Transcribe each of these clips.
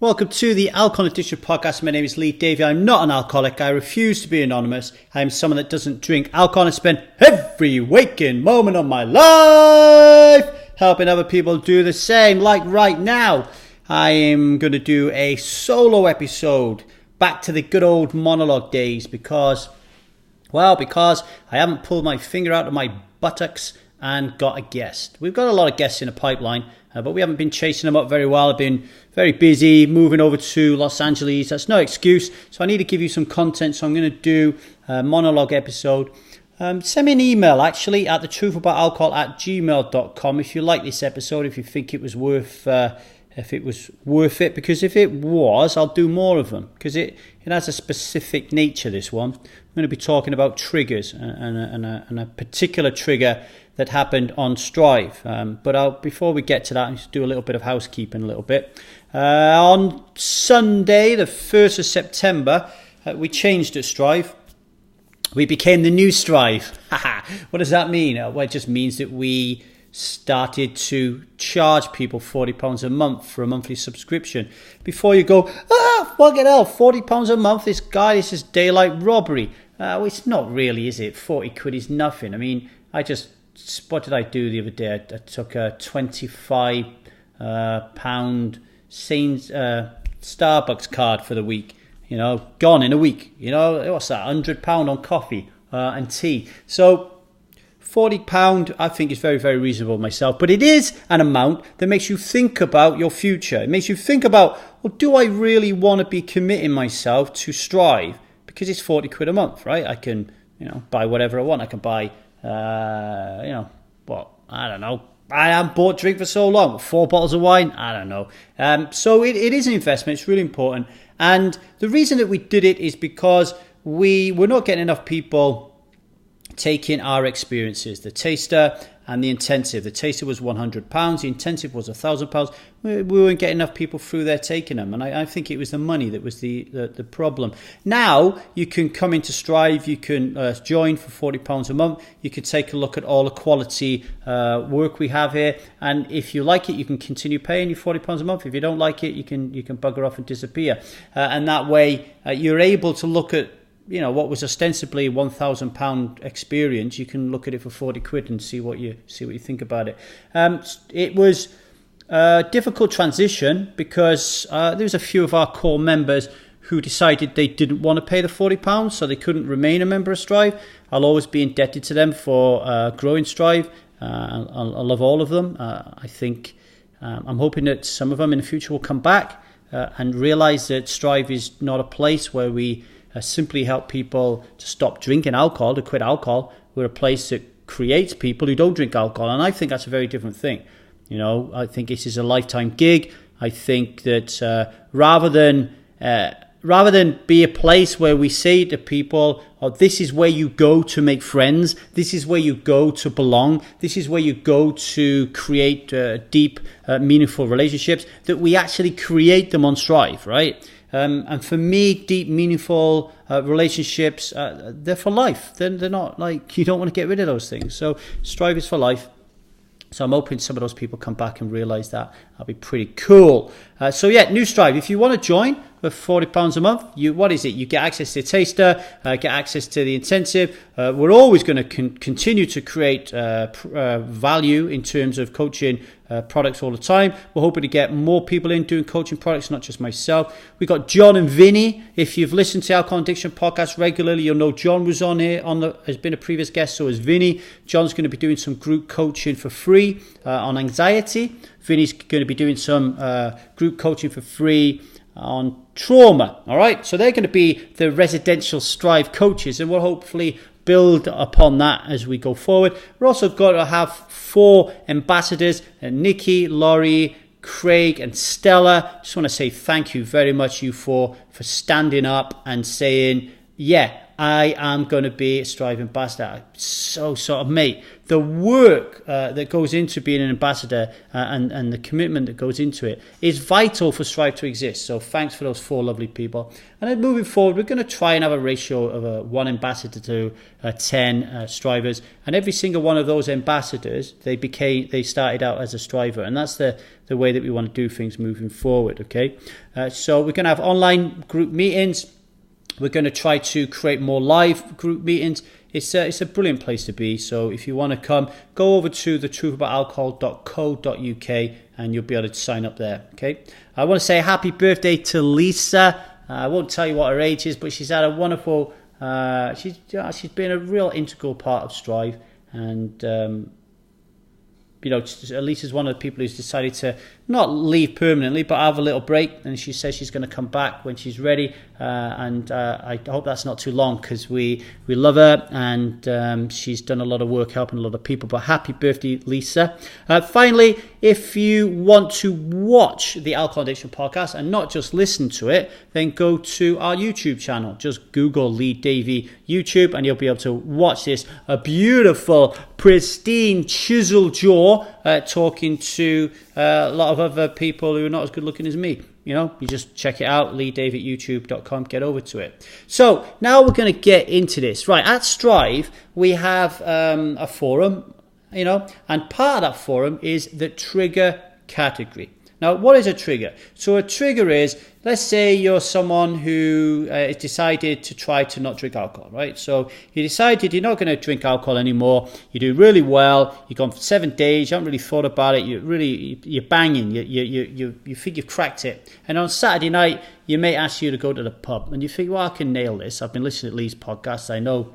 Welcome to the Alcohol Addiction Podcast. My name is Lee Davey. I'm not an alcoholic. I refuse to be anonymous. I'm someone that doesn't drink alcohol and spend every waking moment of my life helping other people do the same. Like right now, I am going to do a solo episode back to the good old monologue days because I haven't pulled my finger out of my buttocks and got a guest. We've got a lot of guests in the pipeline, but we haven't been chasing them up very well. I've been very busy moving over to Los Angeles. That's no excuse. So I need to give you some content. So I'm going to do a monologue episode. Send me an email actually at thetruthaboutalcohol@gmail.com if you like this episode, if you think it was worth it, because if it was, I'll do more of them because it has a specific nature, this one. I'm going to be talking about triggers and a particular trigger that happened on Strive. But before we get to that, I need to do a little bit of housekeeping a little bit. On Sunday, the 1st of September, we changed at Strive. We became the new Strive. What does that mean? Well, it just means that we started to charge people £40 a month for a monthly subscription. Before you go, fucking hell, £40 a month, this is daylight robbery. Well, it's not really, is it? 40 quid is nothing. I mean, what did I do the other day? I took a £25 Starbucks card for the week. Gone in a week. What's that? £100 on coffee and tea. So £40 I think is very, very reasonable myself. But it is an amount that makes you think about your future. It makes you think about, well, do I really want to be committing myself to Strive? Because it's 40 quid a month, right? I can, buy whatever I want. I can buy, I don't know. I haven't bought drink for so long. 4 bottles of wine? I don't know. So it is an investment. It's really important. And the reason that we did it is because we were not getting enough people taking our experiences, the taster and the intensive. The taster was £100, the intensive was £1,000. We weren't getting enough people through there taking them, and I think it was the money that was the problem. Now you can come into Strive, you can join for £40 a month. You can take a look at all the quality work we have here, and if you like it, you can continue paying your £40 a month. If you don't like it, you can bugger off and disappear, and that way you're able to look at what was ostensibly £1,000 experience. You can look at it for 40 quid and see what you think about it. It was a difficult transition because there was a few of our core members who decided they didn't want to pay the £40, so they couldn't remain a member of Strive. I'll always be indebted to them for growing Strive. I love all of them. I think I'm hoping that some of them in the future will come back and realise that Strive is not a place where we simply help people to stop drinking alcohol, to quit alcohol. We're a place that creates people who don't drink alcohol, and I think that's a very different thing. I think this is a lifetime gig. I think that rather than be a place where we say to people, oh, this is where you go to make friends, this is where you go to belong, this is where you go to create deep, meaningful relationships, that we actually create them on Strive, right? And for me, deep, meaningful relationships, they're for life. They're not like, you don't want to get rid of those things. So Strive is for life. So I'm hoping some of those people come back and realise that. That'll be pretty cool. New Strive. If you want to join for £40 a month, you get access to the taster, get access to the intensive. We're always going to continue to create value in terms of coaching products all the time. We're hoping to get more people in doing coaching products, not just myself. We got John and Vinny. If you've listened to Alcohol Addiction Podcast regularly, you'll know John was on here, has been a previous guest, so is Vinny. John's going to be doing some group coaching for free on anxiety. Vinny's going to be doing some group coaching for free on trauma. All right, so they're going to be the residential Strive coaches, and we'll hopefully build upon that as we go forward. We're also going to have 4 ambassadors, Nikki, Laurie, Craig and Stella. Just want to say thank you very much, you 4, for standing up and saying, yeah, I am going to be a Strive ambassador. So sort of, mate, the work that goes into being an ambassador and the commitment that goes into it is vital for Strive to exist. So thanks for those 4 lovely people. And then moving forward, we're going to try and have a ratio of 1 ambassador to 10 Strivers. And every single one of those ambassadors, they started out as a Striver. And that's the way that we want to do things moving forward, okay? So we're going to have online group meetings. We're going to try to create more live group meetings. It's a brilliant place to be. So if you want to come, go over to thetruthaboutalcohol.co.uk and you'll be able to sign up there, okay? I want to say happy birthday to Lisa. I won't tell you what her age is, but she's had a wonderful... she's been a real integral part of Strive, and Lisa's one of the people who's decided to not leave permanently, but have a little break. And she says she's going to come back when she's ready. And I hope that's not too long, because we love her, and she's done a lot of work helping a lot of people. But happy birthday, Lisa. Finally, if you want to watch the Alcohol Addiction podcast and not just listen to it, then go to our YouTube channel. Just Google Lee Davey YouTube and you'll be able to watch this. A beautiful, pristine, chiseled jaw talking to a lot of other people who are not as good looking as me. You just check it out, leedavidyoutube.com, get over to it. So now we're going to get into this. Right, at Strive, we have a forum, and part of that forum is the trigger category. Now, what is a trigger? So a trigger is, let's say you're someone who has decided to try to not drink alcohol, right? So you decided you're not going to drink alcohol anymore. You do really well. You've gone for 7 days. You haven't really thought about it. You're banging. You think you've cracked it. And on Saturday night, your mate asks you to go to the pub. And you think, well, I can nail this. I've been listening to Lee's podcast. I know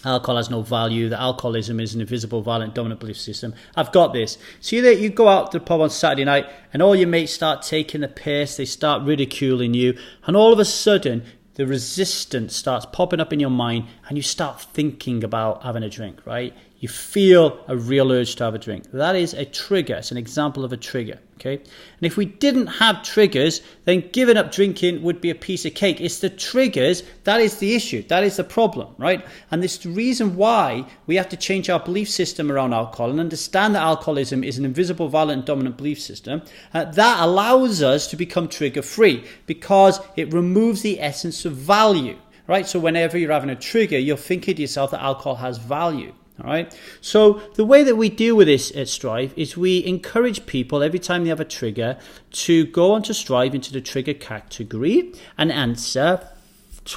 alcohol has no value, that alcoholism is an invisible, violent, dominant belief system. I've got this. So you go out to the pub on Saturday night and all your mates start taking the piss, they start ridiculing you, and all of a sudden the resistance starts popping up in your mind and you start thinking about having a drink, right? You feel a real urge to have a drink. That is a trigger. It's an example of a trigger, okay? And if we didn't have triggers, then giving up drinking would be a piece of cake. It's the triggers that is the issue. That is the problem, right? And this is the reason why we have to change our belief system around alcohol and understand that alcoholism is an invisible, violent, dominant belief system. That allows us to become trigger-free because it removes the essence of value, right? So whenever you're having a trigger, you're thinking to yourself that alcohol has value. All right. So the way that we deal with this at Strive is we encourage people every time they have a trigger to go onto Strive into the trigger category and answer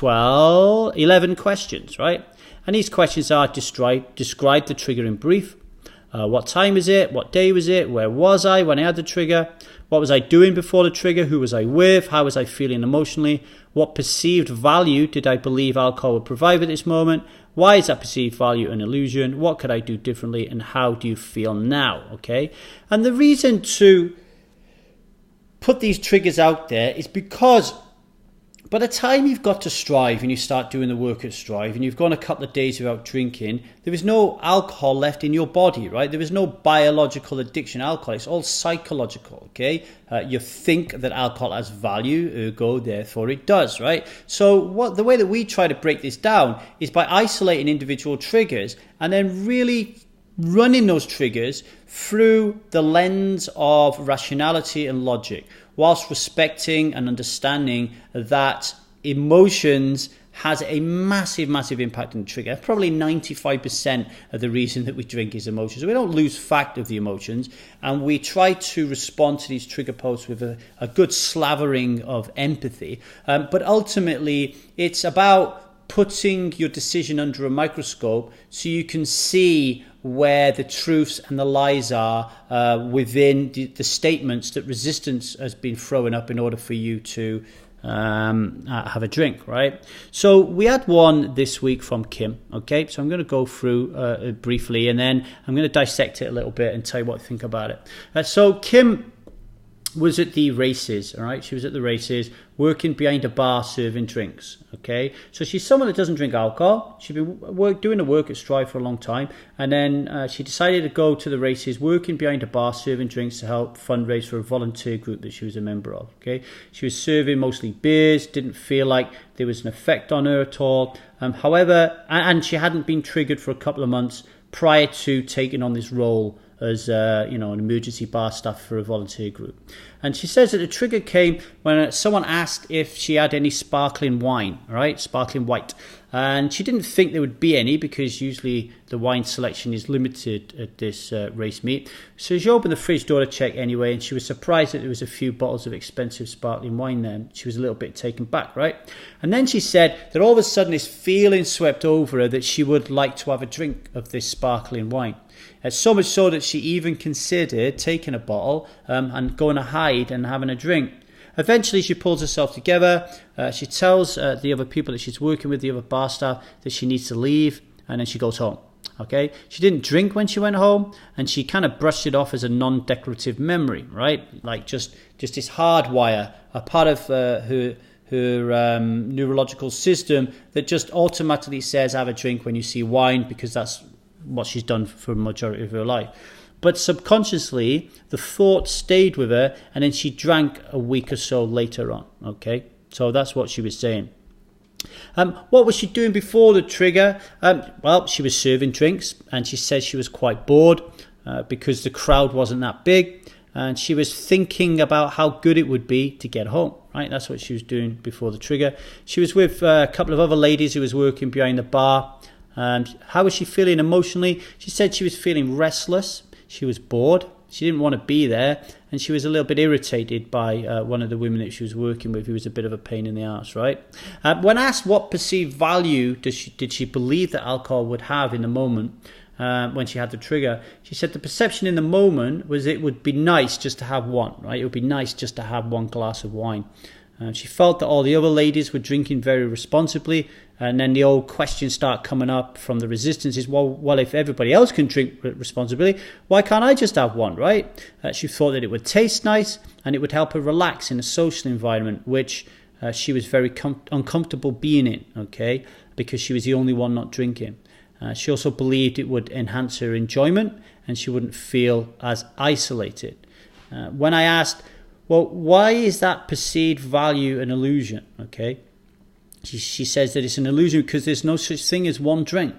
11 questions, right? And these questions are describe the trigger in brief. What time is it? What day was it? Where was I when I had the trigger? What was I doing before the trigger? Who was I with? How was I feeling emotionally? What perceived value did I believe alcohol would provide at this moment? Why is that perceived value an illusion? What could I do differently? And how do you feel now? Okay. And the reason to put these triggers out there is because by the time you've got to Strive and you start doing the work at Strive and you've gone a couple of days without drinking, there is no alcohol left in your body, right? There is no biological addiction alcohol. It's all psychological, okay? You think that alcohol has value, ergo, therefore it does, right? So the way that we try to break this down is by isolating individual triggers and then really running those triggers through the lens of rationality and logic, whilst respecting and understanding that emotions has a massive, massive impact on the trigger. Probably 95% of the reason that we drink is emotions. We don't lose fact of the emotions, and we try to respond to these trigger posts with a good slavering of empathy. But ultimately, it's about putting your decision under a microscope so you can see where the truths and the lies are within the statements that resistance has been throwing up in order for you to have a drink, right? So we had one this week from Kim, okay? So I'm going to go through it briefly and then I'm going to dissect it a little bit and tell you what I think about it. So Kim was at the races, all right? She was at the races, working behind a bar, serving drinks, okay? So she's someone that doesn't drink alcohol. She'd been doing the work at Strive for a long time, and then she decided to go to the races, working behind a bar, serving drinks to help fundraise for a volunteer group that she was a member of, okay? She was serving mostly beers, didn't feel like there was an effect on her at all. However, and she hadn't been triggered for a couple of months prior to taking on this role as an emergency bar staff for a volunteer group. And she says that the trigger came when someone asked if she had any sparkling wine, right? Sparkling white. And she didn't think there would be any because usually the wine selection is limited at this race meet. So she opened the fridge door to check anyway, and she was surprised that there was a few bottles of expensive sparkling wine there. She was a little bit taken back, right? And then she said that all of a sudden this feeling swept over her that she would like to have a drink of this sparkling wine. So much so that she even considered taking a bottle and going to hide and having a drink. Eventually, she pulls herself together. She tells the other people that she's working with, the other bar staff, that she needs to leave, and then she goes home. Okay, she didn't drink when she went home, and she kind of brushed it off as a non-declarative memory, right? Like just this hardwire, a part of her neurological system that just automatically says have a drink when you see wine, because that's what she's done for the majority of her life. But subconsciously, the thought stayed with her, and then she drank a week or so later on. Okay, so that's what she was saying. What was she doing before the trigger? Well, she was serving drinks, and she says she was quite bored because the crowd wasn't that big, and she was thinking about how good it would be to get home. Right, that's what she was doing before the trigger. She was with a couple of other ladies who was working behind the bar. How was she feeling emotionally? She said she was feeling restless. She was bored. She didn't want to be there, and she was a little bit irritated by one of the women that she was working with, who was a bit of a pain in the arse, right? When asked what perceived value did she believe that alcohol would have in the moment when she had the trigger, she said the perception in the moment was it would be nice just to have one, right? It would be nice just to have one glass of wine. She felt that all the other ladies were drinking very responsibly, and then the old questions start coming up from the resistance is, well, if everybody else can drink responsibly, why can't I just have one, right? She thought that it would taste nice and it would help her relax in a social environment, which she was very uncomfortable being in, okay, because she was the only one not drinking. She also believed it would enhance her enjoyment and she wouldn't feel as isolated. When I asked, well, why is that perceived value an illusion? Okay, she says that it's an illusion because there's no such thing as one drink.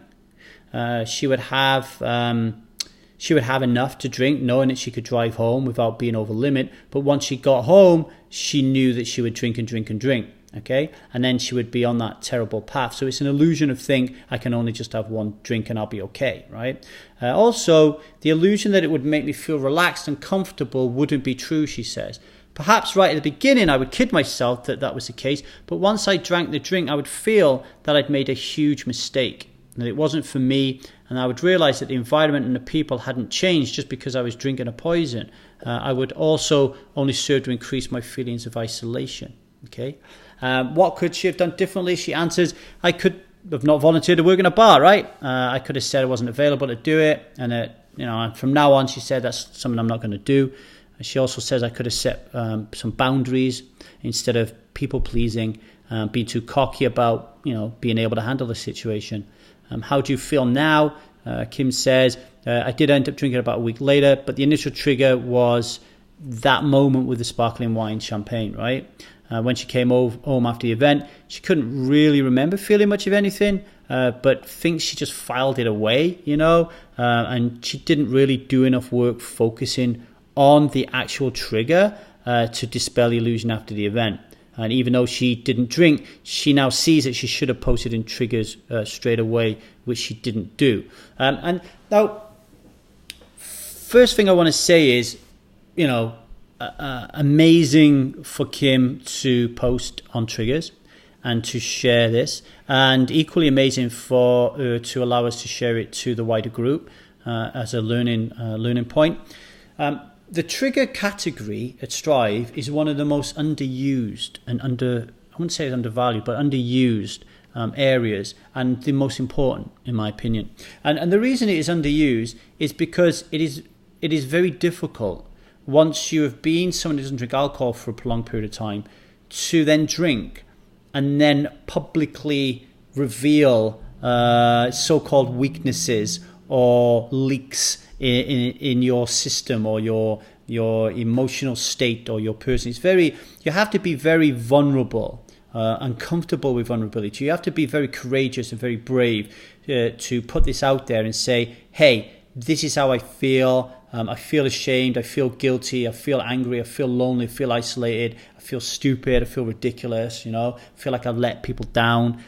She would have enough to drink, knowing that she could drive home without being over limit. But once she got home, she knew that she would drink and drink and drink. Okay, and then she would be on that terrible path. So it's an illusion of think I can only just have one drink and I'll be okay, right? Also, the illusion that it would make me feel relaxed and comfortable wouldn't be true, she says. Perhaps right at the beginning I would kid myself that was the case, but once I drank the drink I would feel that I'd made a huge mistake, that it wasn't for me, and I would realise that the environment and the people hadn't changed just because I was drinking a poison. I would also only serve to increase my feelings of isolation. Okay, what could she have done differently? She answers, I could have not volunteered to work in a bar, right? I could have said I wasn't available to do it, and from now on, she said that's something I'm not going to do. She also says I could have set some boundaries instead of people pleasing, being too cocky about being able to handle the situation. How do you feel now? Kim says I did end up drinking about a week later, but the initial trigger was that moment with the sparkling wine champagne, right? When she came home after the event, she couldn't really remember feeling much of anything, but thinks she just filed it away, and she didn't really do enough work focusing on the actual trigger to dispel the illusion after the event. And even though she didn't drink, she now sees that she should have posted in triggers straight away, which she didn't do. And now, first thing I want to say is, amazing for Kim to post on triggers and to share this, and equally amazing for her to allow us to share it to the wider group as a learning point. The trigger category at Strive is one of the most underused and I wouldn't say it's undervalued, but underused areas, and the most important, in my opinion. And the reason it is underused is because it is very difficult once you have been someone who doesn't drink alcohol for a prolonged period of time, to then drink and then publicly reveal so-called weaknesses or leaks in your system or your emotional state or your person. You have to be very vulnerable and comfortable with vulnerability. You have to be very courageous and very brave to put this out there and say, hey, this is how I feel. I feel ashamed. I feel guilty. I feel angry. I feel lonely. I feel isolated. I feel stupid. I feel ridiculous. I feel like I've let people down.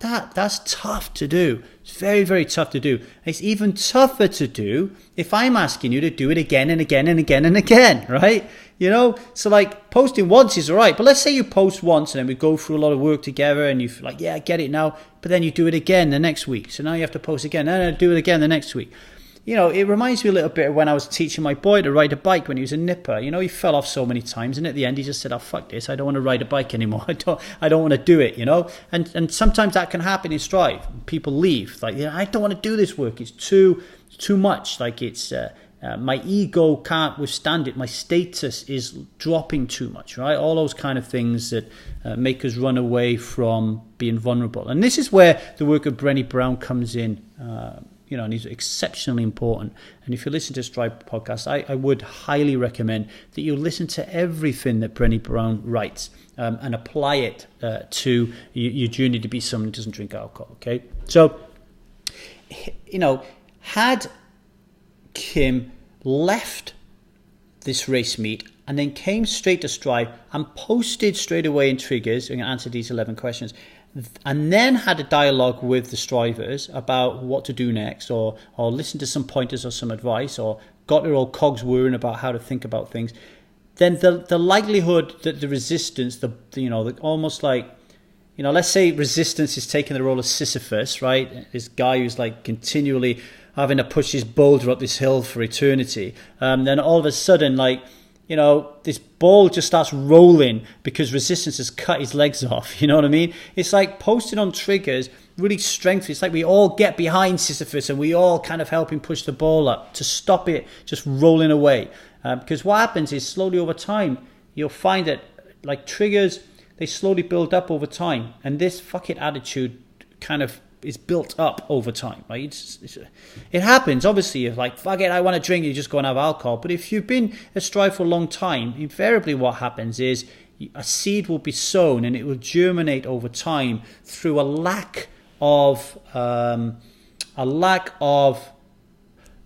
That's tough to do. It's very, very tough to do. It's even tougher to do if I'm asking you to do it again and again and again and again, right? So like posting once is all right, but let's say you post once and then we go through a lot of work together and you feel like, yeah, I get it now, but then you do it again the next week. So now you have to post again and do it again the next week. It reminds me a little bit of when I was teaching my boy to ride a bike when he was a nipper. He fell off so many times, and at the end he just said, "Oh, fuck this! I don't want to ride a bike anymore. I don't want to do it." And sometimes that can happen in Strive. People leave, like, I don't want to do this work. It's too much. Like it's my ego can't withstand it. My status is dropping too much. Right? All those kind of things that make us run away from being vulnerable. And this is where the work of Brené Brown comes in. And he's exceptionally important. And if you listen to Strive podcast, I would highly recommend that you listen to everything that Brené Brown writes and apply it to your journey to be someone who doesn't drink alcohol. Okay, so had Kim left this race meet and then came straight to Strive and posted straight away in Triggers and answered these 11 questions, and then had a dialogue with the strivers about what to do next, or listen to some pointers or some advice, or got their old cogs whirring about how to think about things, then the likelihood that the resistance, the almost like, let's say resistance is taking the role of Sisyphus, right? This guy who's like continually having to push his boulder up this hill for eternity. Then all of a sudden, like, this ball just starts rolling because resistance has cut his legs off. You know what I mean? It's like posting on Triggers really strengthens. It's like we all get behind Sisyphus and we all kind of help him push the ball up to stop it just rolling away. Because what happens is slowly over time, you'll find that like Triggers, they slowly build up over time. And this fuck it attitude kind of is built up over time, right? It happens, obviously. You're like, fuck it, I want to drink, you just go and have alcohol. But if you've been at Strive for a long time, invariably what happens is a seed will be sown and it will germinate over time through a lack of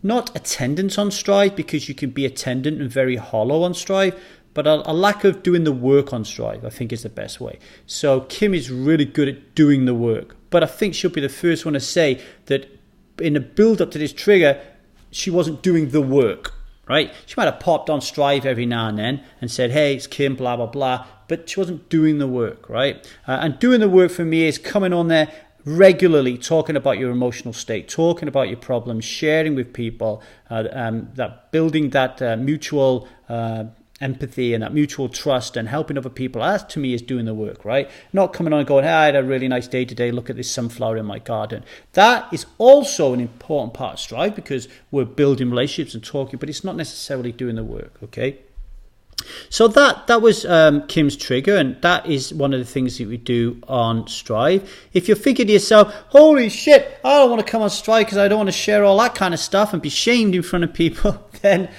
not attendance on Strive, because you can be attendant and very hollow on Strive, but a lack of doing the work on Strive, I think, is the best way. So Kim is really good at doing the work. But I think she'll be the first one to say that in the build-up to this trigger, she wasn't doing the work, right? She might have popped on Strive every now and then and said, hey, it's Kim, blah, blah, blah. But she wasn't doing the work, right? And doing the work for me is coming on there regularly, talking about your emotional state, talking about your problems, sharing with people, that building that mutual empathy and that mutual trust and helping other people. That to me is doing the work, right? Not coming on and going, hey, I had a really nice day today, look at this sunflower in my garden. That is also an important part of Strive, because we're building relationships and talking, but it's not necessarily doing the work, okay? So that was Kim's trigger, and that is one of the things that we do on Strive. If you're thinking to yourself, holy shit, I don't want to come on Strive because I don't want to share all that kind of stuff and be shamed in front of people, then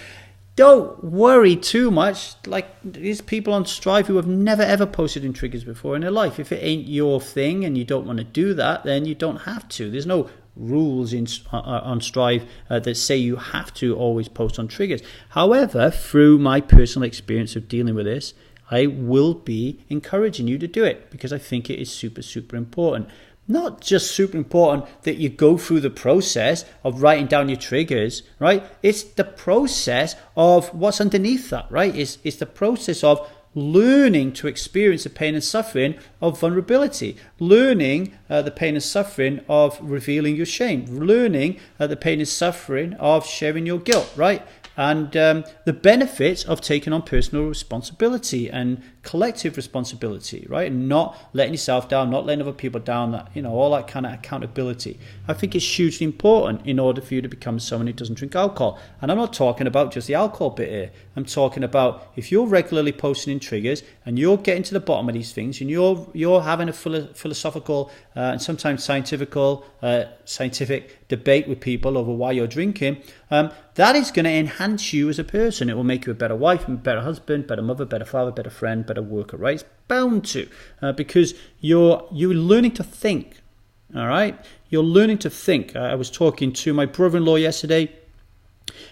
don't worry too much. Like, there's people on Strive who have never ever posted in Triggers before in their life. If it ain't your thing and you don't want to do that, then you don't have to. There's no rules on Strive that say you have to always post on Triggers. However, through my personal experience of dealing with this, I will be encouraging you to do it, because I think it is super, super important. Not just super important that you go through the process of writing down your triggers, right? It's the process of what's underneath that, right? It's the process of learning to experience the pain and suffering of vulnerability, learning the pain and suffering of revealing your shame, learning the pain and suffering of sharing your guilt, right? And the benefits of taking on personal responsibility and collective responsibility, right? And not letting yourself down, not letting other people down, that, all that kind of accountability. I think it's hugely important in order for you to become someone who doesn't drink alcohol. And I'm not talking about just the alcohol bit here. I'm talking about if you're regularly posting in triggers and you're getting to the bottom of these things and you're having a philosophical and sometimes scientific debate with people over why you're drinking, that is going to enhance you as a person. It will make you a better wife, a better husband, better mother, better father, better friend, better worker, right? It's bound to, because you're learning to think, all right? You're learning to think. I was talking to my brother-in-law yesterday,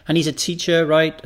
and he's a teacher, right?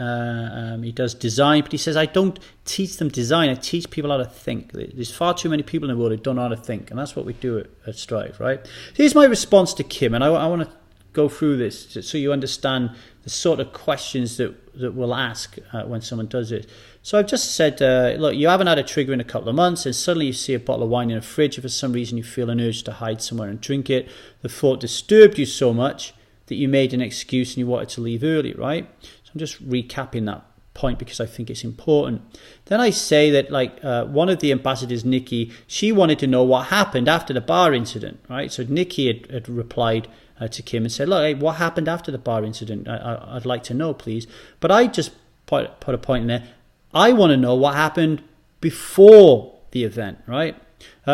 He does design, but he says, I don't teach them design. I teach people how to think. There's far too many people in the world who don't know how to think, and that's what we do at Strive, right? Here's my response to Kim, and I want to go through this so you understand the sort of questions that we'll ask when someone does it. So I've just said, look, you haven't had a trigger in a couple of months, and suddenly you see a bottle of wine in a fridge, and for some reason you feel an urge to hide somewhere and drink it. The thought disturbed you so much that you made an excuse and you wanted to leave early, right? So I'm just recapping that point because I think it's important. Then I say that, like, one of the ambassadors, Nikki, she wanted to know what happened after the bar incident, right? So Nikki had replied to Kim and said, look, hey, what happened after the bar incident? I'd like to know, please. But I just put a point in there. I want to know what happened before the event, right?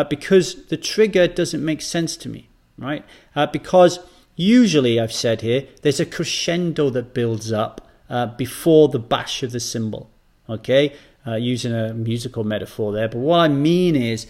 Because the trigger doesn't make sense to me, right? Because usually, I've said here, there's a crescendo that builds up before the bash of the cymbal, okay? Using a musical metaphor there. But what I mean is,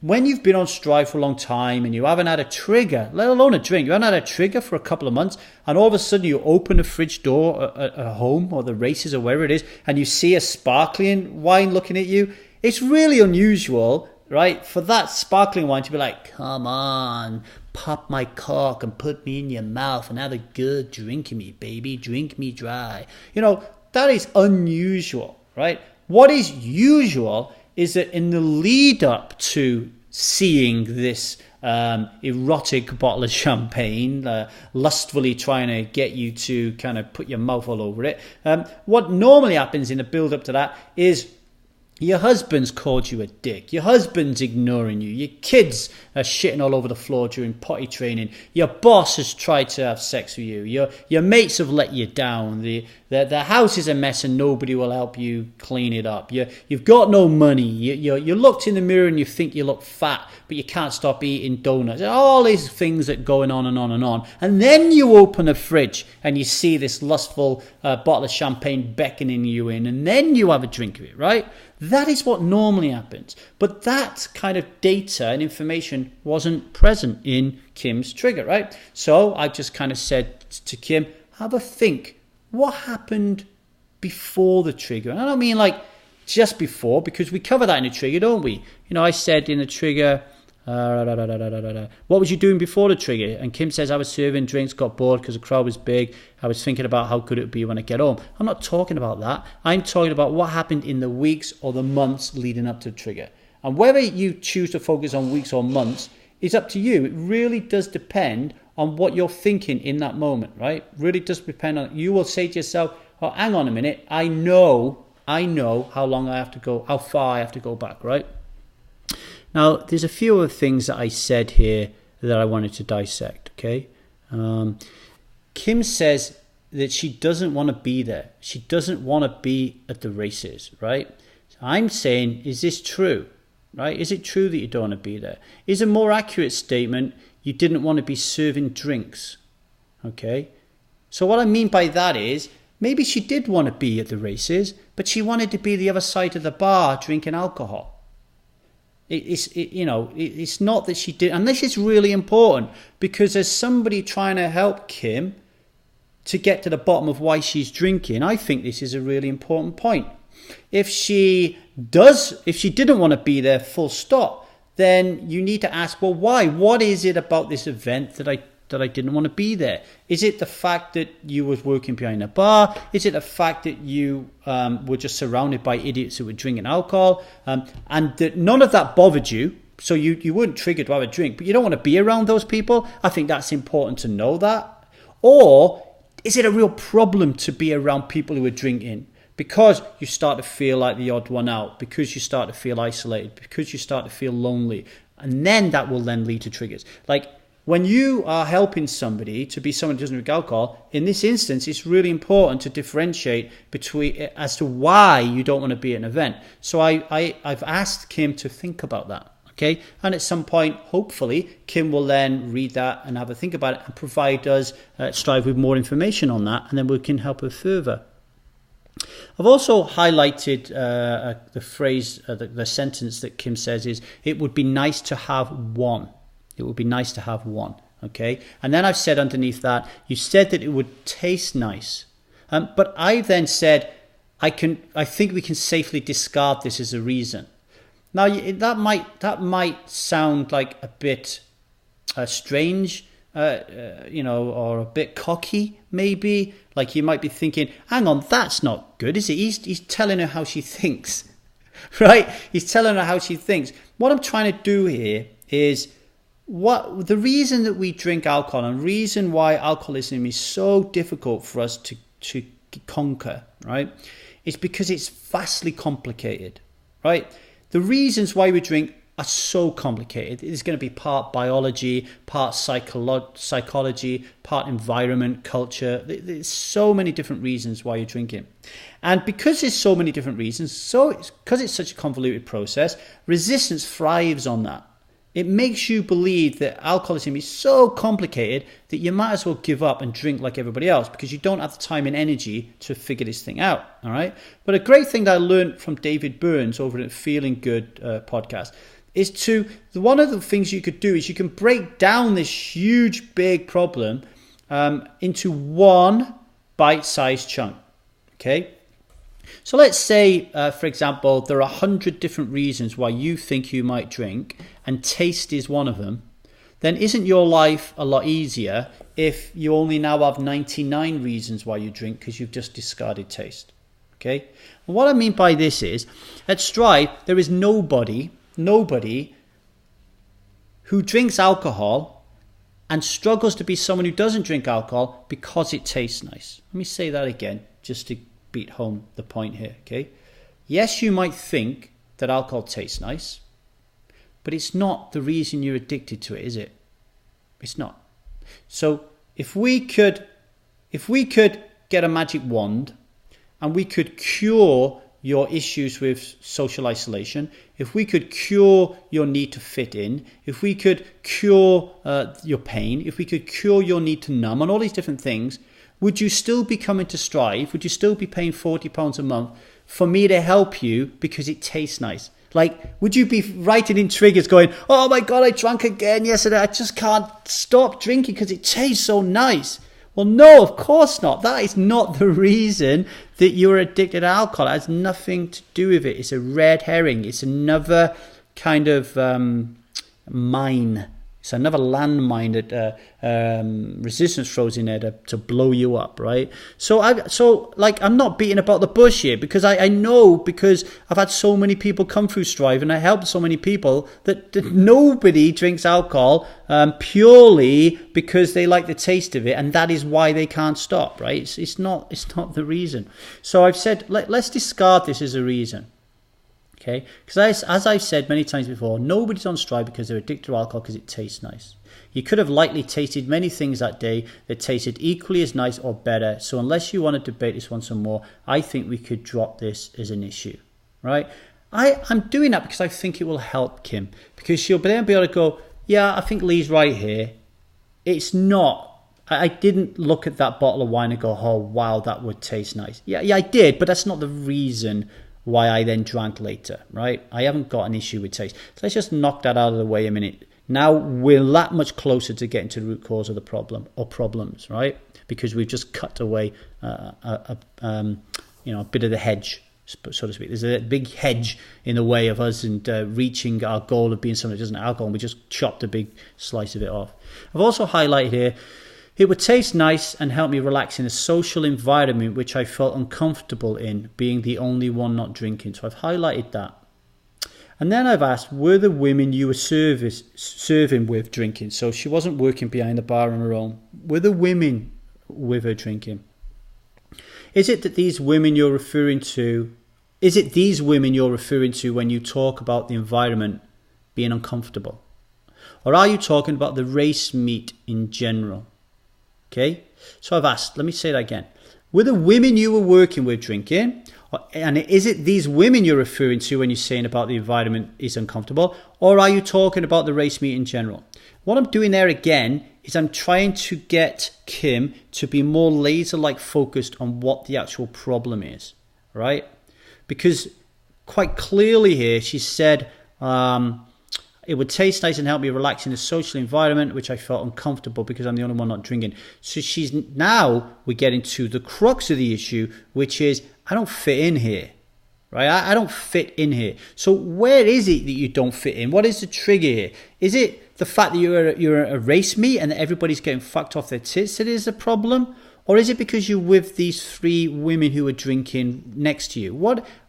when you've been on Strive for a long time and you haven't had a trigger, let alone a drink, you haven't had a trigger for a couple of months, and all of a sudden you open the fridge door at home or the races or wherever it is, and you see a sparkling wine looking at you, it's really unusual, right, for that sparkling wine to be like, come on, pop my cork and put me in your mouth and have a good drink of me, baby, drink me dry. That is unusual, right? What is usual is that in the lead up to seeing this erotic bottle of champagne, lustfully trying to get you to kind of put your mouth all over it, what normally happens in the build up to that is your husband's called you a dick. Your husband's ignoring you. Your kids are shitting all over the floor during potty training. Your boss has tried to have sex with you. Your mates have let you down. The house is a mess and nobody will help you clean it up. You've got no money. You looked in the mirror and you think you look fat, but you can't stop eating donuts. All these things that are going on and on and on. And then you open a fridge and you see this lustful bottle of champagne beckoning you in, and then you have a drink of it, right? That is what normally happens. But that kind of data and information wasn't present in Kim's trigger, right? So I just kind of said to Kim, have a think. What happened before the trigger? And I don't mean like just before, because we cover that in the trigger, don't we? I said in the trigger, what was you doing before the trigger? And Kim says, I was serving drinks, got bored because the crowd was big. I was thinking about how good it would be when I get home. I'm not talking about that. I'm talking about what happened in the weeks or the months leading up to the trigger. And whether you choose to focus on weeks or months is up to you. It really does depend on what you're thinking in that moment, right? Really does depend on, you will say to yourself, oh, hang on a minute. I know how long I have to go, how far I have to go back, right? Now, there's a few other things that I said here that I wanted to dissect, okay? Kim says that she doesn't want to be there. She doesn't want to be at the races, right? So I'm saying, is this true, right? Is it true that you don't want to be there? Is a more accurate statement, you didn't want to be serving drinks, okay? So what I mean by that is, maybe she did want to be at the races, but she wanted to be the other side of the bar drinking alcohol. It's not that she did, and this is really important because as somebody trying to help Kim to get to the bottom of why she's drinking, I think this is a really important point. If she didn't want to be there, full stop, then you need to ask, well, why? What is it about this event that I didn't want to be there? Is it the fact that you was working behind a bar? Is it the fact that you were just surrounded by idiots who were drinking alcohol and that none of that bothered you? So you weren't triggered to have a drink, but you don't want to be around those people? I think that's important to know that. Or is it a real problem to be around people who are drinking? because you start to feel like the odd one out, because you start to feel isolated, because you start to feel lonely. And then that will then lead to triggers. Like when you are helping somebody to be someone who doesn't drink alcohol, in this instance, it's really important to differentiate between as to why you don't want to be at an event. So I've asked Kim to think about that. Okay, and at some point, hopefully, Kim will then read that and have a think about it and provide us Strive with more information on that, and then we can help her further. I've also highlighted the phrase, the sentence that Kim says is, it would be nice to have one. It would be nice to have one, okay? And then I've said underneath that, you said that it would taste nice. But I then said, I think we can safely discard this as a reason. Now, that might sound like a bit strange, or a bit cocky, maybe. Like you might be thinking, hang on, that's not good, is it? He's telling her how she thinks, right? He's telling her how she thinks. What I'm trying to do here is what the reason that we drink alcohol and reason why alcoholism is so difficult for us to conquer, right? Is because it's vastly complicated, right? The reasons why we drink are so complicated. It's going to be part biology, part psychology, part environment, culture. There's so many different reasons why you're drinking. And because there's so many different reasons, because it's such a convoluted process, resistance thrives on that. It makes you believe that alcoholism is so complicated that you might as well give up and drink like everybody else because you don't have the time and energy to figure this thing out, all right? But a great thing that I learned from David Burns over at Feeling Good podcast is one of the things you could do is you can break down this huge, big problem into one bite-sized chunk, okay? So let's say, for example, there are 100 different reasons why you think you might drink and taste is one of them. Then isn't your life a lot easier if you only now have 99 reasons why you drink because you've just discarded taste? Okay? And what I mean by this is, at Strive, there is nobody who drinks alcohol and struggles to be someone who doesn't drink alcohol because it tastes nice. Let me say that again, just to beat home the point here, okay? Yes, you might think that alcohol tastes nice, but it's not the reason you're addicted to it, is it? It's not. So if we could get a magic wand and we could cure your issues with social isolation, if we could cure your need to fit in, if we could cure your pain, if we could cure your need to numb and all these different things, would you still be coming to Strive? Would you still be paying £40 a month for me to help you because it tastes nice? Like, would you be writing in triggers going, oh my God, I drank again yesterday. I just can't stop drinking because it tastes so nice. Well, no, of course not. That is not the reason that you're addicted to alcohol. It has nothing to do with it. It's a red herring. It's another kind of mine. It's another landmine that resistance throws in there to blow you up, right? So I'm not beating about the bush here because I know, because I've had so many people come through Strive and I helped so many people that nobody drinks alcohol purely because they like the taste of it, and that is why they can't stop, right? It's not the reason. So I've said let's discard this as a reason. Okay, because as I've said many times before, nobody's on Strive because they're addicted to alcohol because it tastes nice. You could have likely tasted many things that day that tasted equally as nice or better. So unless you want to debate this one some more, I think we could drop this as an issue, right? I'm doing that because I think it will help Kim, because she'll then be able to go, yeah, I think Lee's right here. It's not. I didn't look at that bottle of wine and go, oh, wow, that would taste nice. Yeah, I did, but that's not the reason why I then drank later, right? I haven't got an issue with taste. So let's just knock that out of the way a minute. Now we're that much closer to getting to the root cause of the problem or problems, right? Because we've just cut away a bit of the hedge, so to speak. There's a big hedge in the way of us and reaching our goal of being someone that doesn't have alcohol, and we just chopped a big slice of it off. I've also highlighted here, it would taste nice and help me relax in a social environment which I felt uncomfortable in, being the only one not drinking. So I've highlighted that. And then I've asked, were the women you were serving with drinking? So she wasn't working behind the bar on her own. Were the women with her drinking? Is it that these women you're referring to, is it these women you're referring to when you talk about the environment being uncomfortable? Or are you talking about the race meat in general? Okay, so I've asked, let me say that again. Were the women you were working with drinking? And is it these women you're referring to when you're saying about the environment is uncomfortable? Or are you talking about the race meat in general? What I'm doing there again is I'm trying to get Kim to be more laser-like focused on what the actual problem is, right? Because quite clearly here, she said, it would taste nice and help me relax in a social environment, which I felt uncomfortable because I'm the only one not drinking. So we're getting to the crux of the issue, which is, I don't fit in here, right? I don't fit in here. So where is it that you don't fit in? What is the trigger here? Is it the fact that you're a race meat and that everybody's getting fucked off their tits that is the problem? Or is it because you're with these 3 women who are drinking next to you?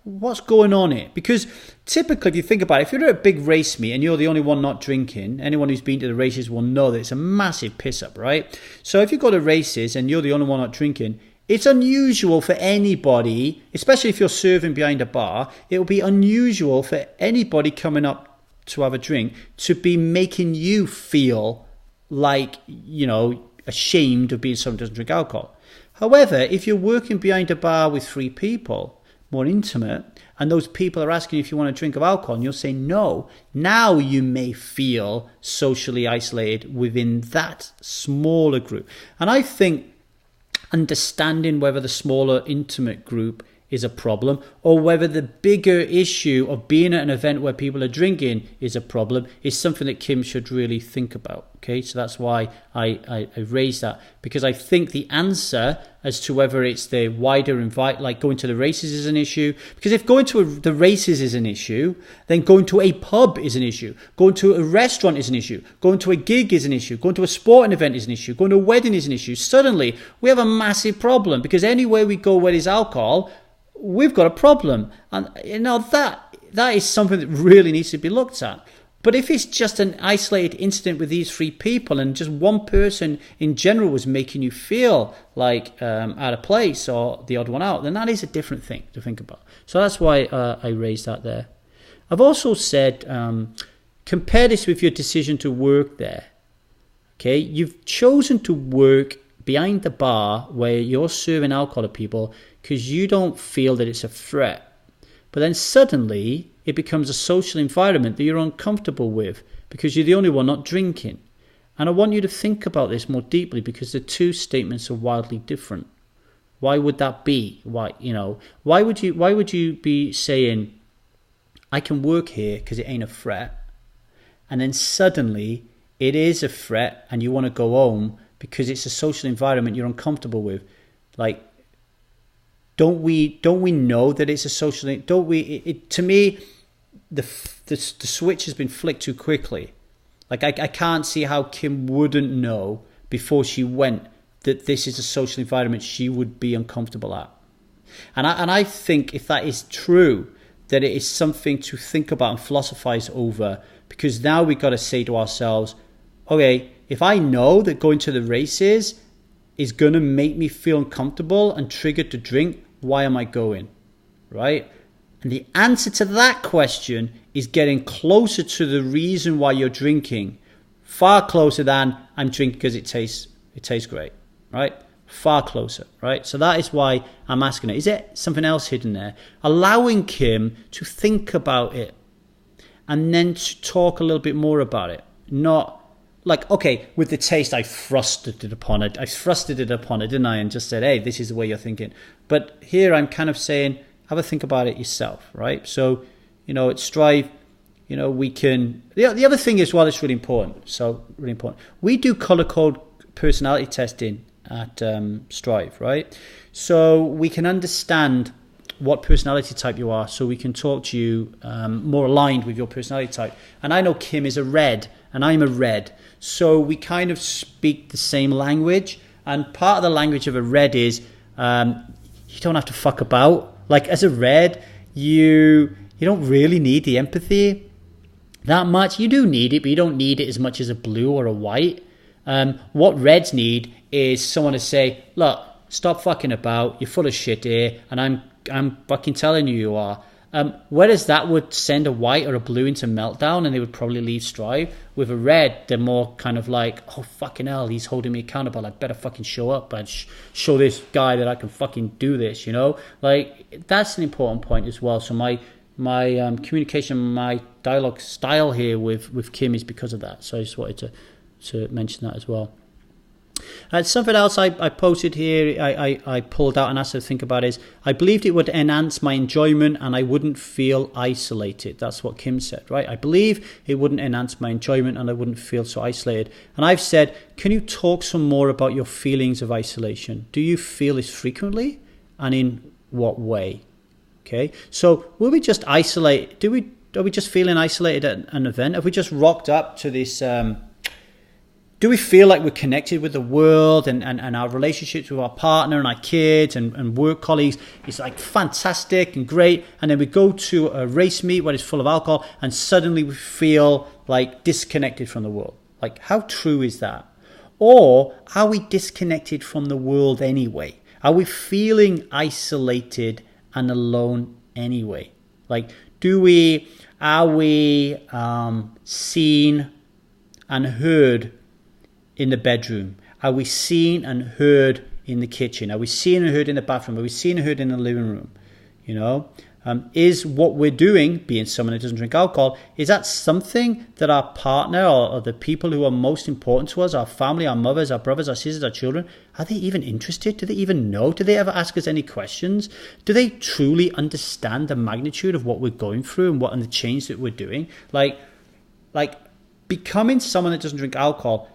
What's going on here? Because typically, if you think about it, if you're at a big race meet and you're the only one not drinking, anyone who's been to the races will know that it's a massive piss up, right? So if you go to races and you're the only one not drinking, it's unusual for anybody, especially if you're serving behind a bar, it will be unusual for anybody coming up to have a drink to be making you feel like, ashamed of being someone who doesn't drink alcohol. However, if you're working behind a bar with 3 people, more intimate, and those people are asking you if you want a drink of alcohol and you'll say no, now you may feel socially isolated within that smaller group. And I think understanding whether the smaller intimate group is a problem or whether the bigger issue of being at an event where people are drinking is a problem is something that Kim should really think about. Okay, so that's why I raised that, because I think the answer as to whether it's the wider invite, like going to the races is an issue, because if going to the races is an issue, then going to a pub is an issue, going to a restaurant is an issue, going to a gig is an issue, going to a sporting event is an issue, going to a wedding is an issue. Suddenly we have a massive problem, because anywhere we go where there's alcohol, we've got a problem. And that is something that really needs to be looked at. But if it's just an isolated incident with these 3 people and just one person in general was making you feel like out of place or the odd one out, then that is a different thing to think about. So that's why I raised that there. I've also said, compare this with your decision to work there. Okay, you've chosen to work behind the bar where you're serving alcohol to people because you don't feel that it's a threat. But then suddenly it becomes a social environment that you're uncomfortable with because you're the only one not drinking. And I want you to think about this more deeply, because the 2 statements are wildly different. Why would that be? Why would you be saying, I can work here because it ain't a threat, and then suddenly it is a threat and you want to go home because it's a social environment you're uncomfortable with? Like, don't we know that it's a social? Don't we? To me, the switch has been flicked too quickly. Like I can't see how Kim wouldn't know before she went that this is a social environment she would be uncomfortable at. And I think if that is true, that it is something to think about and philosophize over, because now we've got to say to ourselves, okay, if I know that going to the races is going to make me feel uncomfortable and triggered to drink, why am I going, right? And the answer to that question is getting closer to the reason why you're drinking, far closer than I'm drinking because it tastes great, right? Far closer, right? So that is why I'm asking it. Is there something else hidden there? Allowing Kim to think about it and then to talk a little bit more about it. Not like, okay, with the taste, I thrusted it upon it, didn't I? And just said, hey, this is the way you're thinking. But here I'm kind of saying, have a think about it yourself, right? So, at Strive, we can... The other thing is, well, it's really important. So, really important. We do color code personality testing at Strive, right? So we can understand what personality type you are, so we can talk to you more aligned with your personality type. And I know Kim is a red, and I'm a red. So we kind of speak the same language. And part of the language of a red is you don't have to fuck about. Like, as a red, you don't really need the empathy that much. You do need it, but you don't need it as much as a blue or a white. What reds need is someone to say, look, stop fucking about, you're full of shit here, and I'm fucking telling you are. Whereas that would send a white or a blue into meltdown, and they would probably leave Strive. With a red, they're more kind of like, oh fucking hell, he's holding me accountable, I better fucking show up and show this guy that I can fucking do this, like that's an important point as well. So my communication, my dialogue style here with Kim is because of that. So I just wanted to mention that as well. Something else I posted here, I pulled out and asked her to think about is, I believed it would enhance my enjoyment and I wouldn't feel isolated. That's what Kim said, right? I believe it wouldn't enhance my enjoyment and I wouldn't feel so isolated. And I've said, can you talk some more about your feelings of isolation? Do you feel this frequently, and in what way? Okay, so will we just isolate? Are we just feeling isolated at an event? Have we just rocked up to this? Do we feel like we're connected with the world and our relationships with our partner and our kids and work colleagues is like fantastic and great, and then we go to a race meet where it's full of alcohol and suddenly we feel like disconnected from the world? Like, how true is that? Or are we disconnected from the world anyway? Are we feeling isolated and alone anyway? Like, are we seen and heard in the bedroom? Are we seen and heard in the kitchen? Are we seen and heard in the bathroom? Are we seen and heard in the living room? Is what we're doing, being someone who doesn't drink alcohol, is that something that our partner or the people who are most important to us, our family, our mothers, our brothers, our sisters, our children, are they even interested? Do they even know? Do they ever ask us any questions? Do they truly understand the magnitude of what we're going through and the change that we're doing? Like becoming someone that doesn't drink alcohol,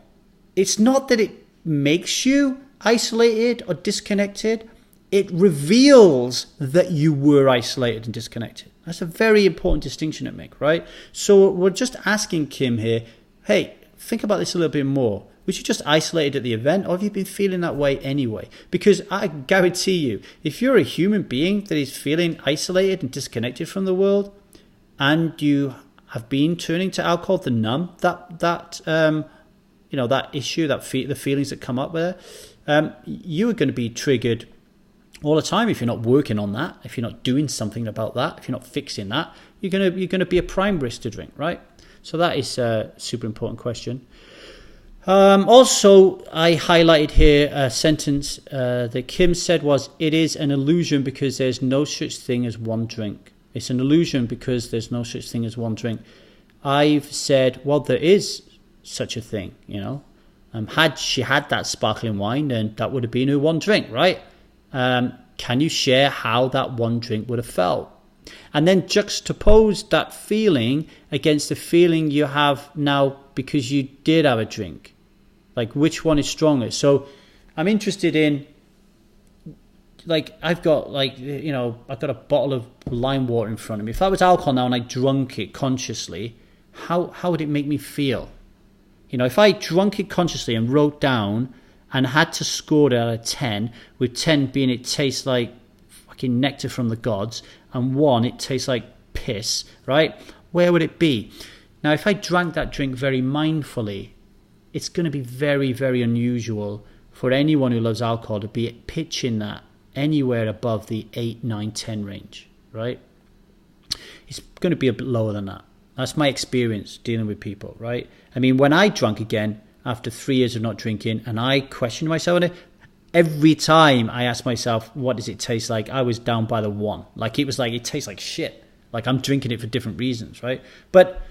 it's not that it makes you isolated or disconnected. It reveals that you were isolated and disconnected. That's a very important distinction to make, right? So we're just asking Kim here, hey, think about this a little bit more. Was you just isolated at the event, or have you been feeling that way anyway? Because I guarantee you, if you're a human being that is feeling isolated and disconnected from the world, and you have been turning to alcohol to numb that issue, the feelings that come up there, you are going to be triggered all the time if you're not working on that, if you're not doing something about that, if you're not fixing that, you're going to be a prime risk to drink, right? So that is a super important question. Also, I highlighted here a sentence that Kim said was, it is an illusion because there's no such thing as one drink. It's an illusion because there's no such thing as one drink. I've said, well, there is such a thing, had she had that sparkling wine, then that would have been her one drink, right? Can you share how that one drink would have felt? And then juxtapose that feeling against the feeling you have now because you did have a drink. Like, which one is stronger? So I'm interested in, I've got a bottle of lime water in front of me. If that was alcohol now and I drunk it consciously, how would it make me feel? If I drunk it consciously and wrote down and had to score it out of 10, with 10 being it tastes like fucking nectar from the gods, and 1, it tastes like piss, right? Where would it be? Now, if I drank that drink very mindfully, it's going to be very, very unusual for anyone who loves alcohol to be pitching that anywhere above the 8, 9, 10 range, right? It's going to be a bit lower than that. That's my experience dealing with people, right? I mean, when I drank again, after 3 years of not drinking, and I questioned myself on it, every time I asked myself, what does it taste like? I was down by the 1. It tastes like shit. Like, I'm drinking it for different reasons, right? But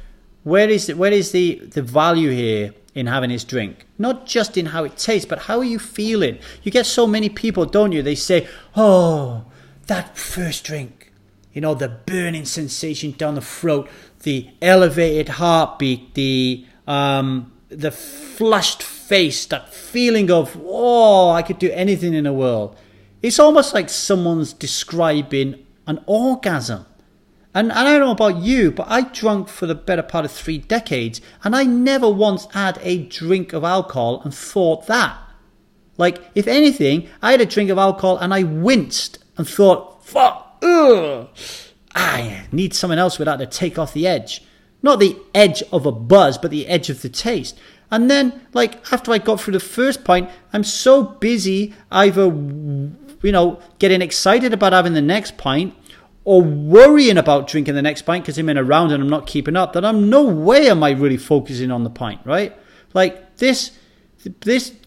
where is the value here in having this drink? Not just in how it tastes, but how are you feeling? You get so many people, don't you? They say, oh, that first drink, the burning sensation down the throat, the elevated heartbeat, the flushed face, that feeling of, oh, I could do anything in the world. It's almost like someone's describing an orgasm. And I don't know about you, but I drank for the better part of 3 decades, and I never once had a drink of alcohol and thought that. Like, if anything, I had a drink of alcohol and I winced and thought, fuck, ugh, I need someone else with that to take off the edge. Not the edge of a buzz, but the edge of the taste. And then, like, after I got through the first pint, I'm so busy either, getting excited about having the next pint or worrying about drinking the next pint because I'm in a round and I'm not keeping up, that I'm no way am I really focusing on the pint, right? Like, this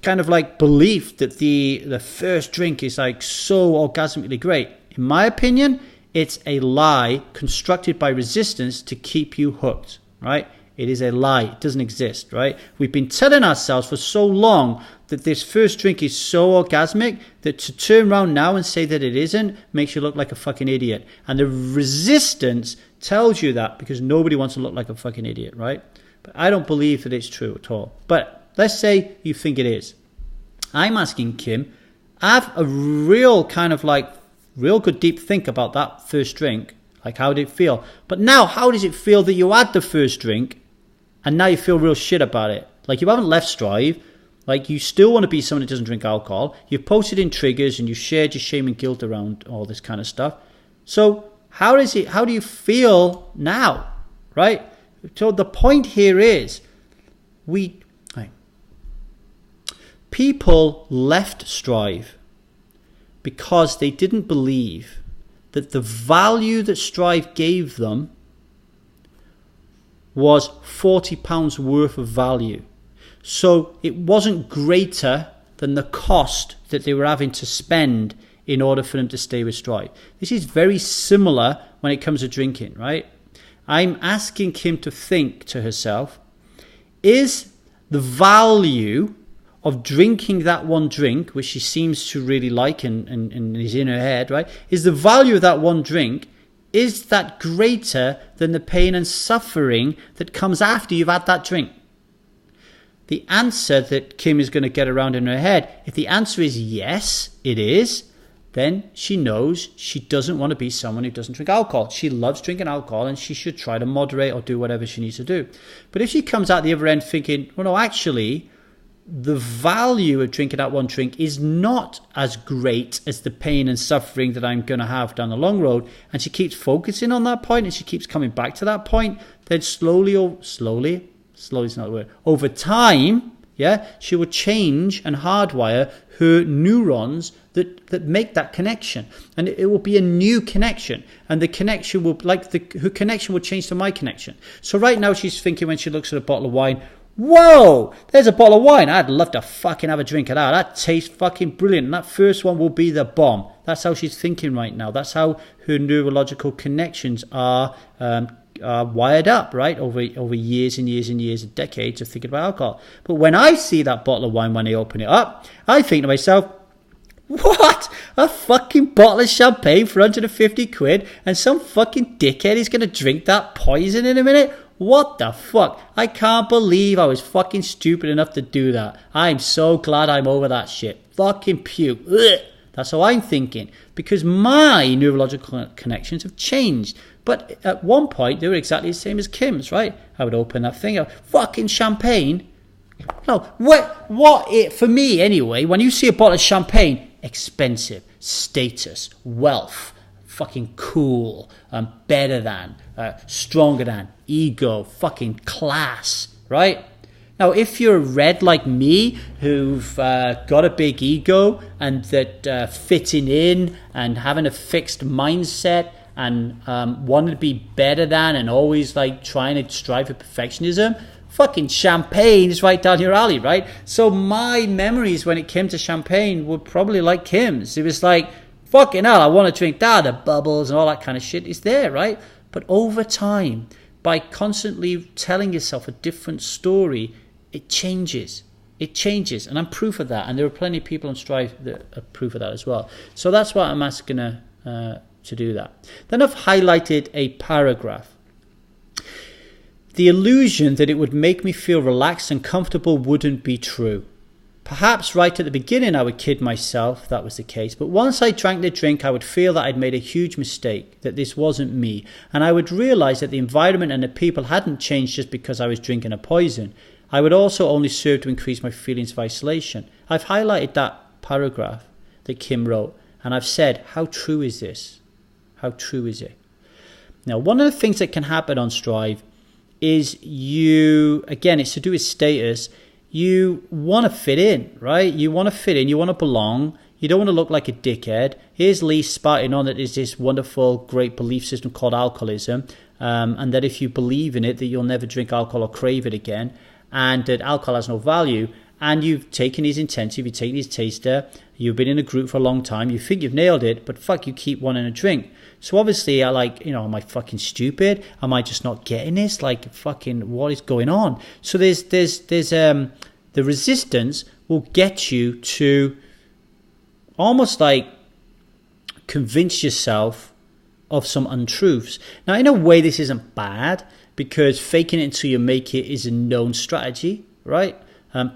kind of like belief that the first drink is like so orgasmically great, in my opinion, it's a lie constructed by resistance to keep you hooked, right? It is a lie. It doesn't exist, right? We've been telling ourselves for so long that this first drink is so orgasmic that to turn around now and say that it isn't makes you look like a fucking idiot. And the resistance tells you that because nobody wants to look like a fucking idiot, right? But I don't believe that it's true at all. But let's say you think it is. I'm asking Kim, have a real kind of like real good deep think about that first drink. Like, how did it feel? But now, how does it feel that you had the first drink and now you feel real shit about it? Like, you haven't left Strive. Like, you still want to be someone that doesn't drink alcohol. You've posted in triggers and you've shared your shame and guilt around all this kind of stuff. So how do you feel now, right? So the point here is people left Strive because they didn't believe that the value that Strive gave them was £40 worth of value. So it wasn't greater than the cost that they were having to spend in order for them to stay with Strive. This is very similar when it comes to drinking, right? I'm asking Kim to think to herself, is the value of drinking that one drink, which she seems to really like and is in her head, right? Is the value of that one drink, is that greater than the pain and suffering that comes after you've had that drink? The answer that Kim is going to get around in her head, if the answer is yes, it is, then she knows she doesn't want to be someone who doesn't drink alcohol. She loves drinking alcohol and she should try to moderate or do whatever she needs to do. But if she comes out the other end thinking, well, no, actually, the value of drinking that one drink is not as great as the pain and suffering that I'm going to have down the long road, and she keeps focusing on that point and she keeps coming back to that point, then slowly is not the word, over time, she will change and hardwire her neurons that make that connection, and it will be a new connection, and the connection will, her connection will change to my connection. So right now she's thinking, when she looks at a bottle of wine, whoa, there's a bottle of wine. I'd love to fucking have a drink of that. That tastes fucking brilliant. And that first one will be the bomb. That's how she's thinking right now. That's how her neurological connections are wired up, right? Over years and years and years and decades of thinking about alcohol. But when I see that bottle of wine, when I open it up, I think to myself, what? A fucking bottle of champagne for 150 quid and some fucking dickhead is going to drink that poison in a minute? What the fuck? I can't believe I was fucking stupid enough to do that. I'm so glad I'm over that shit. Fucking puke. Ugh. That's how I'm thinking. Because my neurological connections have changed. But at one point, they were exactly the same as Kim's, right? I would open that thing up. Fucking champagne? No, for me anyway, when you see a bottle of champagne, expensive, status, wealth, fucking cool, better than, stronger than, ego, fucking class, right? Now, if you're red like me, who've got a big ego and that fitting in and having a fixed mindset and wanting to be better than and always like trying to strive for perfectionism, fucking champagne is right down your alley, right? So my memories when it came to champagne were probably like Kim's. It was like, fucking hell, I want to drink that, the bubbles and all that kind of shit is there, right? But over time, by constantly telling yourself a different story, it changes. It changes, and I'm proof of that. And there are plenty of people on Strive that are proof of that as well. So that's why I'm asking her to do that. Then I've highlighted a paragraph. The illusion that it would make me feel relaxed and comfortable wouldn't be true. Perhaps right at the beginning I would kid myself that was the case, but once I drank the drink I would feel that I'd made a huge mistake, that this wasn't me, and I would realise that the environment and the people hadn't changed just because I was drinking a poison. I would also only serve to increase my feelings of isolation. I've highlighted that paragraph that Kim wrote, and I've said, how true is this? How true is it? Now, one of the things that can happen on Strive is it's to do with status. You want to fit in, right? You want to fit in, you want to belong. You don't want to look like a dickhead. Here's Lee spouting on that there's this wonderful, great belief system called alcoholism, and that if you believe in it, that you'll never drink alcohol or crave it again, and that alcohol has no value. And you've taken his intensive, you've taken his taster, you've been in a group for a long time, you think you've nailed it, but fuck, you keep wanting a drink. So obviously am I fucking stupid? Am I just not getting this? Like, fucking, what is going on? So there's the resistance will get you to almost like convince yourself of some untruths. Now, in a way, this isn't bad, because faking it until you make it is a known strategy, right?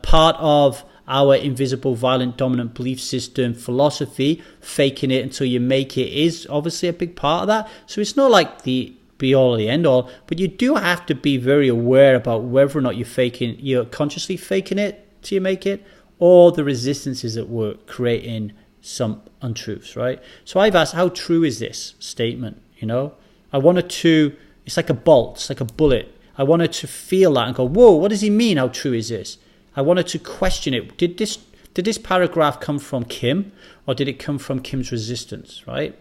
Part of our invisible, violent, dominant belief system philosophy, faking it until you make it, is obviously a big part of that. So it's not like the be all or the end all, but you do have to be very aware about whether or not you're consciously faking it till you make it, or the resistance is at work creating some untruths, right? So I've asked, how true is this statement? I wanted to, it's like a bolt, it's like a bullet. I wanted to feel that and go, whoa, what does he mean? How true is this? I wanted to question it. Did this paragraph come from Kim, or did it come from Kim's resistance, right?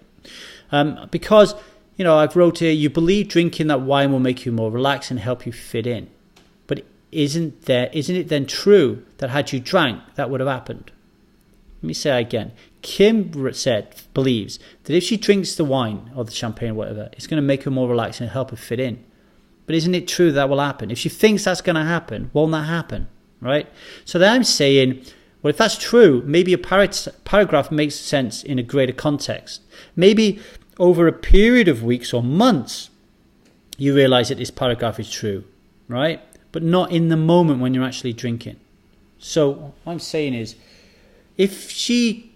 Because, I've wrote here, you believe drinking that wine will make you more relaxed and help you fit in. But isn't it then true that had you drank, that would have happened? Let me say that again. Kim believes that if she drinks the wine or the champagne or whatever, it's going to make her more relaxed and help her fit in. But isn't it true that will happen? If she thinks that's going to happen, won't that happen? Right? So then I'm saying, well, if that's true, maybe a paragraph makes sense in a greater context. Maybe over a period of weeks or months, you realize that this paragraph is true, right? But not in the moment when you're actually drinking. So what I'm saying is, if she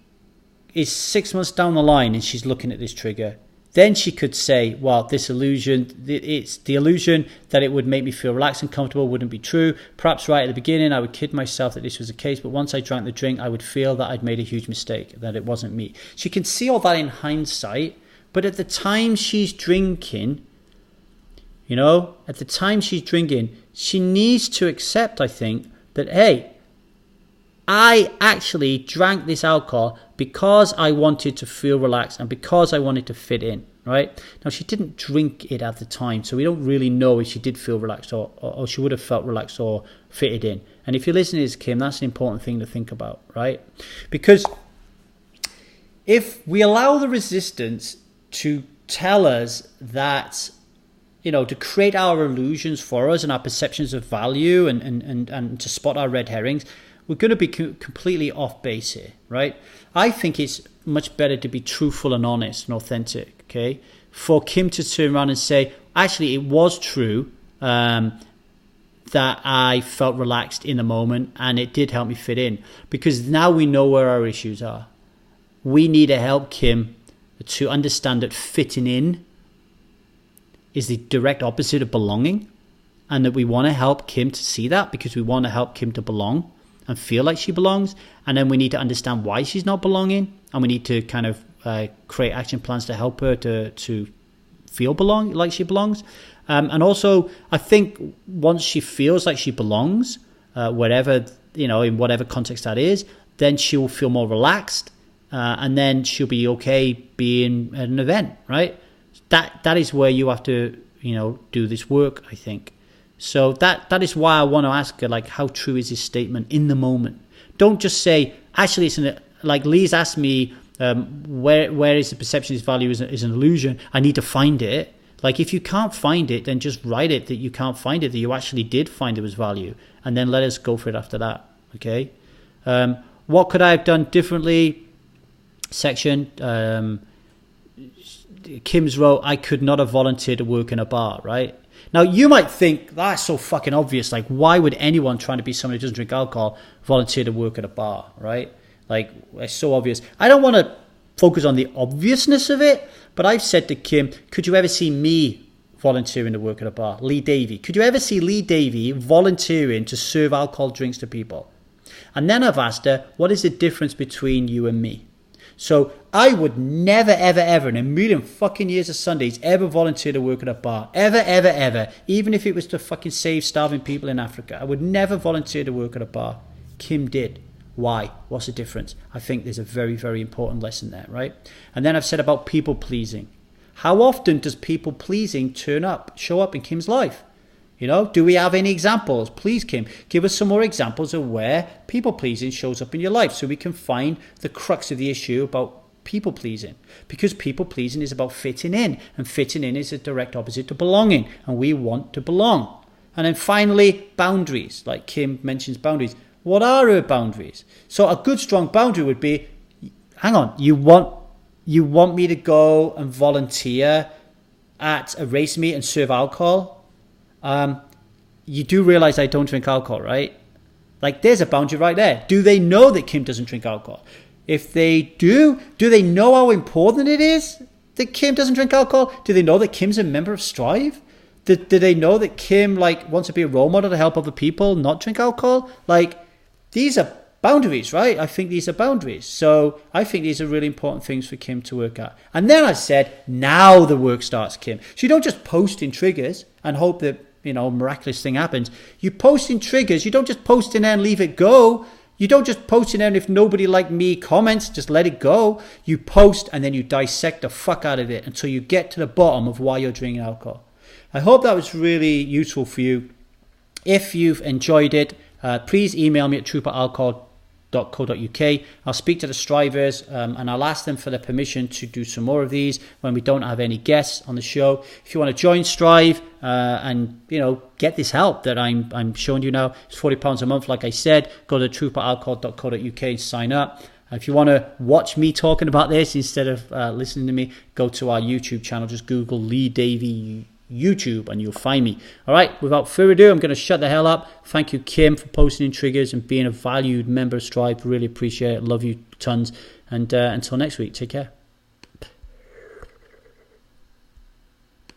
is 6 months down the line and she's looking at this trigger, then she could say, well, this illusion, it's the illusion that it would make me feel relaxed and comfortable wouldn't be true. Perhaps right at the beginning, I would kid myself that this was the case, but once I drank the drink, I would feel that I'd made a huge mistake, that it wasn't me. She can see all that in hindsight, but at the time she's drinking, she needs to accept, I think, that, hey, I actually drank this alcohol because I wanted to feel relaxed and because I wanted to fit in, right? Now, she didn't drink it at the time, so we don't really know if she did feel relaxed or she would have felt relaxed or fitted in. And if you're listening to this, Kim, that's an important thing to think about, right? Because if we allow the resistance to tell us that, to create our illusions for us and our perceptions of value and to spot our red herrings, we're going to be completely off base here, right? I think it's much better to be truthful and honest and authentic, okay? For Kim to turn around and say, actually, it was true that I felt relaxed in the moment and it did help me fit in, because now we know where our issues are. We need to help Kim to understand that fitting in is the direct opposite of belonging, and that we want to help Kim to see that because we want to help Kim to belong and feel like she belongs. And then we need to understand why she's not belonging, and we need to kind of create action plans to help her to feel like she belongs. And also, I think once she feels like she belongs, wherever, in whatever context that is, then she'll feel more relaxed, and then she'll be okay being at an event, right? That is where you have to, do this work, I think. So that is why I want to ask her, like, how true is this statement in the moment? Don't just say, actually, it's like Lee's asked me, where is the perception of value is an illusion. I need to find it. Like, if you can't find it, then just write it that you can't find it, that you actually did find it was value, and then let us go for it after that. Okay. What could I have done differently? Section. Kim's wrote, I could not have volunteered to work in a bar, right? Now, you might think, that's so fucking obvious. Like, why would anyone trying to be someone who doesn't drink alcohol volunteer to work at a bar, right? Like, it's so obvious. I don't want to focus on the obviousness of it, but I've said to Kim, could you ever see me volunteering to work at a bar? Lee Davey. Could you ever see Lee Davey volunteering to serve alcohol drinks to people? And then I've asked her, what is the difference between you and me? So I would never, ever, ever in a million fucking years of Sundays ever volunteer to work at a bar. Ever, ever, ever. Even if it was to fucking save starving people in Africa. I would never volunteer to work at a bar. Kim did. Why? What's the difference? I think there's a very, very important lesson there, right? And then I've said about people pleasing. How often does people pleasing show up in Kim's life? Do we have any examples? Please, Kim, give us some more examples of where people pleasing shows up in your life so we can find the crux of the issue about people pleasing. Because people pleasing is about fitting in, and fitting in is a direct opposite to belonging, and we want to belong. And then finally, boundaries. Like Kim mentions boundaries. What are her boundaries? So a good, strong boundary would be, hang on, you want me to go and volunteer at a race meet and serve alcohol? You do realize I don't drink alcohol, right? Like, there's a boundary right there. Do they know that Kim doesn't drink alcohol? If they do they know how important it is that Kim doesn't drink alcohol? Do they know that Kim's a member of Strive? Do they know that Kim wants to be a role model to help other people not drink alcohol? These are boundaries, right? I think these are boundaries. So I think these are really important things for Kim to work at. And then I said, now the work starts, Kim. So you don't just post in triggers and hope that, miraculous thing happens. You post in triggers. You don't just post in there and leave it go. You don't just post in there and if nobody like me comments, just let it go. You post and then you dissect the fuck out of it until you get to the bottom of why you're drinking alcohol. I hope that was really useful for you. If you've enjoyed it, please email me at trooperalcohol.co.uk. I'll speak to the strivers and I'll ask them for their permission to do some more of these when we don't have any guests on the show. If you want to join Strive and get this help that I'm showing you now, it's £40 a month. Like I said, go to trooperalcohol.co.uk and sign up. If you want to watch me talking about this instead of listening to me, go to our YouTube channel. Just Google Lee Davey YouTube and you'll find me. All right, without further ado, I'm going to shut the hell up. Thank you, Kim, for posting in triggers and being a valued member of Strive. Really appreciate it. Love you tons. And until next week, take care.